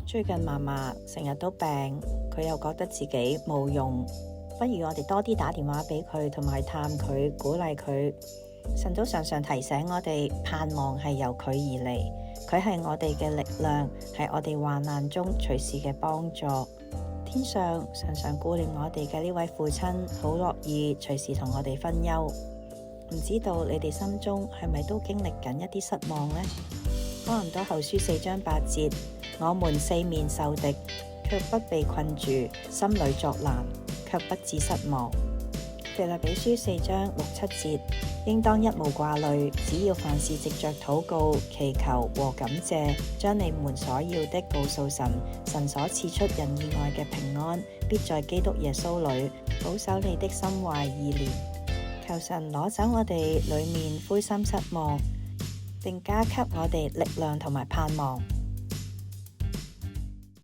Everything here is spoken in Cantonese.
最近嫲嫲成日都病，佢又覺得自己冇用，不如我哋多啲打電話俾佢，同埋探佢，鼓勵佢。神都常常提醒我哋，盼望係由佢而嚟，佢係我哋嘅力量，係我哋患難中隨時嘅幫助。天上常常顧念我哋嘅呢位父親，好樂意隨時同我哋分憂。唔知道你哋心中係咪都經歷緊一啲失望呢？哥林多後書4章8節，我們四面受敵，卻不被困住；心裏作難，卻不致失望。腓立比書4章6、7節，應當一無掛慮，只要凡事藉着禱告、祈求和感謝，將你們所要的告訴神，神所賜出人意外嘅平安，必在基督耶穌裏保守你的心懷意念。求神攞走我哋裏面灰心失望，並加給我哋力量同埋盼望。